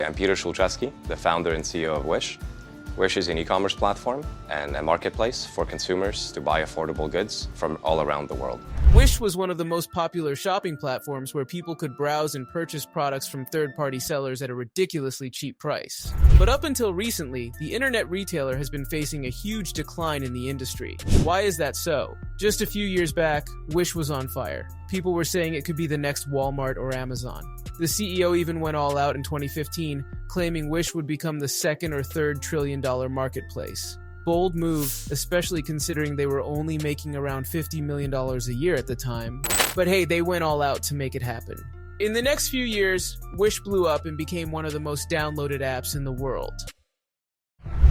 am Peter Szulczewski, the founder and CEO of Wish. Wish is an e-commerce platform and a marketplace for consumers to buy affordable goods from all around the world. Wish was one of the most popular shopping platforms where people could browse and purchase products from third-party sellers at a ridiculously cheap price. But up until recently, the internet retailer has been facing a huge decline in the industry. Why is that so? Just a few years back, Wish was on fire. People were saying it could be the next Walmart or Amazon. The CEO even went all out in 2015, claiming Wish would become the second or third trillion-dollar marketplace. Bold move, especially considering they were only making around $50 million a year at the time. But hey, they went all out to make it happen. In the next few years, Wish blew up and became one of the most downloaded apps in the world.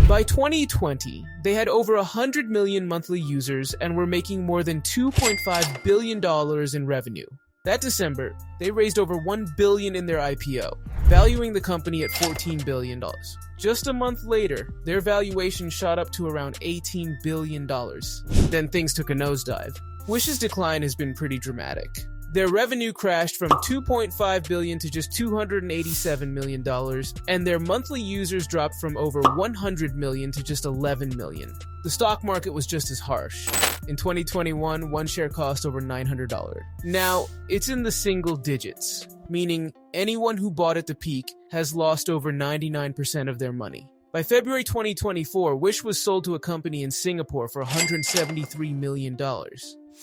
By 2020, they had over 100 million monthly users and were making more than $2.5 billion in revenue. That December, they raised over $1 billion in their IPO, valuing the company at $14 billion. Just a month later, their valuation shot up to around $18 billion. Then things took a nosedive. Wish's decline has been pretty dramatic. Their revenue crashed from $2.5 billion to just $287 million, and their monthly users dropped from over 100 million to just 11 million. The stock market was just as harsh. In 2021, one share cost over $900. Now, it's in the single digits, meaning anyone who bought at the peak has lost over 99% of their money. By February 2024, Wish was sold to a company in Singapore for $173 million.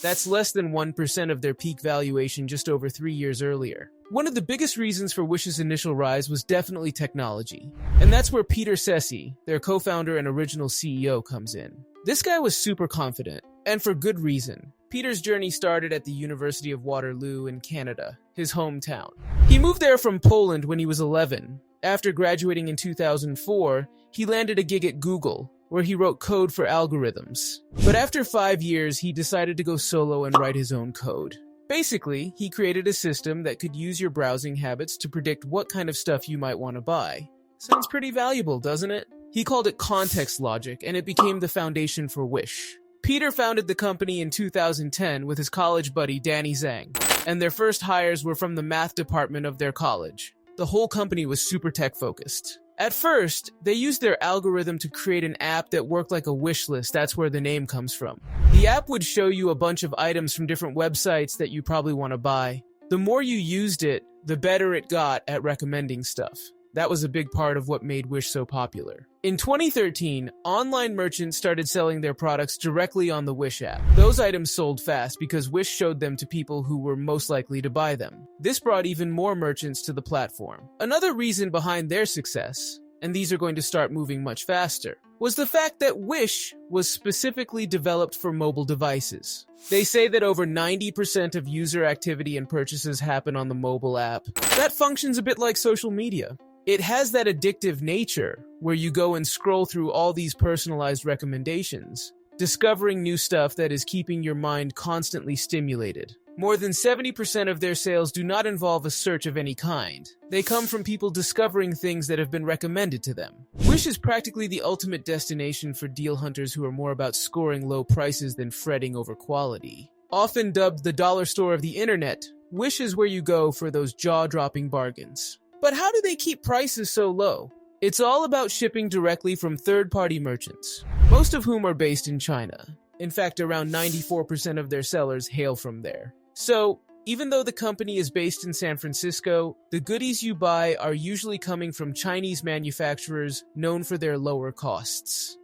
That's less than 1% of their peak valuation just over 3 years earlier. One of the biggest reasons for Wish's initial rise was definitely technology. And that's where Peter Ceci, their co-founder and original CEO, comes in. This guy was super confident, and for good reason. Peter's journey started at the University of Waterloo in Canada, his hometown. He moved there from Poland when he was 11. After graduating in 2004, he landed a gig at Google, where he wrote code for algorithms. But after 5 years, he decided to go solo and write his own code. Basically, he created a system that could use your browsing habits to predict what kind of stuff you might want to buy. Sounds pretty valuable, doesn't it? He called it context logic, and it became the foundation for Wish. Peter founded the company in 2010 with his college buddy Danny Zhang, and their first hires were from the math department of their college. The whole company was super tech-focused. At first, they used their algorithm to create an app that worked like a wish list. That's where the name comes from. The app would show you a bunch of items from different websites that you probably want to buy. The more you used it, the better it got at recommending stuff. That was a big part of what made Wish so popular. In 2013, online merchants started selling their products directly on the Wish app. Those items sold fast because Wish showed them to people who were most likely to buy them. This brought even more merchants to the platform. Another reason behind their success, and these are going to start moving much faster, was the fact that Wish was specifically developed for mobile devices. They say that over 90% of user activity and purchases happen on the mobile app. That functions a bit like social media. It has that addictive nature where you go and scroll through all these personalized recommendations, discovering new stuff that is keeping your mind constantly stimulated. More than 70% of their sales do not involve a search of any kind. They come from people discovering things that have been recommended to them. Wish is practically the ultimate destination for deal hunters who are more about scoring low prices than fretting over quality. Often dubbed the dollar store of the internet, Wish is where you go for those jaw-dropping bargains. But how do they keep prices so low? It's all about shipping directly from third-party merchants, most of whom are based in China. In fact, around 94% of their sellers hail from there. So, even though the company is based in San Francisco, the goodies you buy are usually coming from Chinese manufacturers known for their lower costs.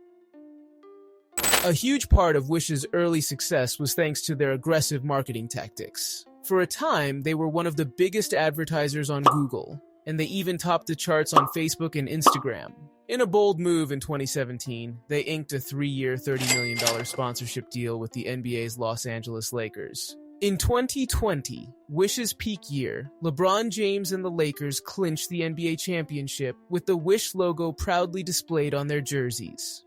A huge part of Wish's early success was thanks to their aggressive marketing tactics. For a time, they were one of the biggest advertisers on Google, and they even topped the charts on Facebook and Instagram. In a bold move in 2017, they inked a 3-year, $30 million sponsorship deal with the NBA's Los Angeles Lakers. In 2020, Wish's peak year, LeBron James and the Lakers clinched the NBA championship with the Wish logo proudly displayed on their jerseys.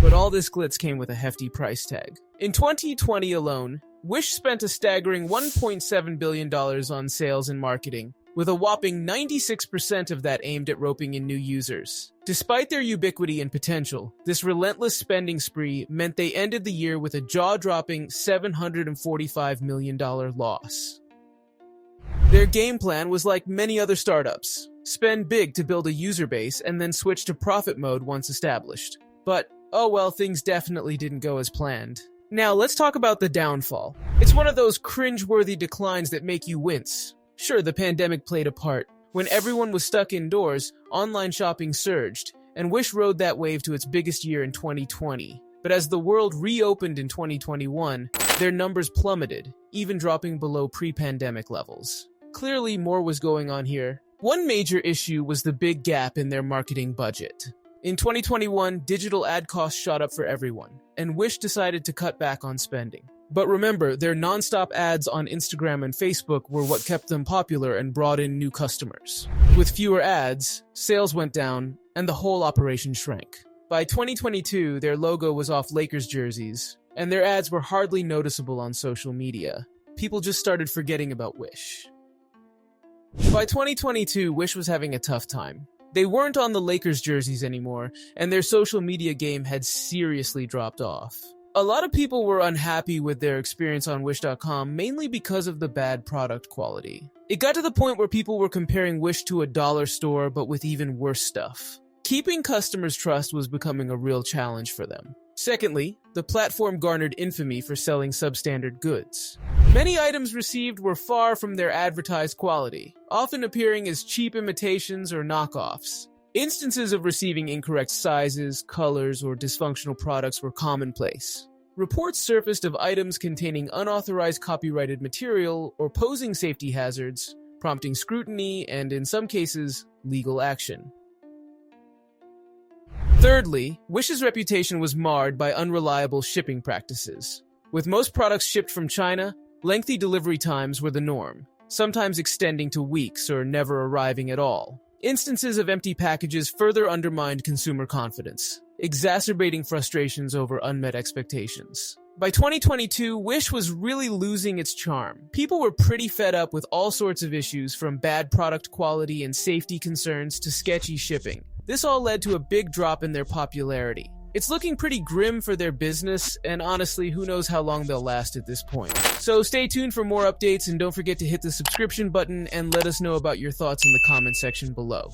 But all this glitz came with a hefty price tag. In 2020 alone, Wish spent a staggering $1.7 billion on sales and marketing, with a whopping 96% of that aimed at roping in new users. Despite their ubiquity and potential, this relentless spending spree meant they ended the year with a jaw-dropping $745 million loss. Their game plan was like many other startups. spend big to build a user base, and then switch to profit mode once established. But, oh well, things definitely didn't go as planned. Now, let's talk about the downfall. It's one of those cringe-worthy declines that make you wince. Sure, the pandemic played a part. When everyone was stuck indoors, online shopping surged, and Wish rode that wave to its biggest year in 2020. But as the world reopened in 2021, their numbers plummeted, even dropping below pre-pandemic levels. Clearly, more was going on here. One major issue was the big gap in their marketing budget. In 2021, digital ad costs shot up for everyone, and Wish decided to cut back on spending. But remember, their non-stop ads on Instagram and Facebook were what kept them popular and brought in new customers. With fewer ads, sales went down, and the whole operation shrank. By 2022, their logo was off Lakers jerseys, and their ads were hardly noticeable on social media. People just started forgetting about Wish. By 2022, Wish was having a tough time. They weren't on the Lakers jerseys anymore, and their social media game had seriously dropped off. A lot of people were unhappy with their experience on Wish.com, mainly because of the bad product quality. It got to the point where people were comparing Wish to a dollar store, but with even worse stuff. Keeping customers' trust was becoming a real challenge for them. Secondly, the platform garnered infamy for selling substandard goods. Many items received were far from their advertised quality, often appearing as cheap imitations or knockoffs. Instances of receiving incorrect sizes, colors, or dysfunctional products were commonplace. Reports surfaced of items containing unauthorized copyrighted material or posing safety hazards, prompting scrutiny and, in some cases, legal action. Thirdly, Wish's reputation was marred by unreliable shipping practices. With most products shipped from China, lengthy delivery times were the norm, sometimes extending to weeks or never arriving at all. Instances of empty packages further undermined consumer confidence, exacerbating frustrations over unmet expectations. By 2022, Wish was really losing its charm. People were pretty fed up with all sorts of issues, from bad product quality and safety concerns to sketchy shipping. This all led to a big drop in their popularity. It's looking pretty grim for their business, and honestly, who knows how long they'll last at this point. So stay tuned for more updates, and don't forget to hit the subscription button and let us know about your thoughts in the comment section below.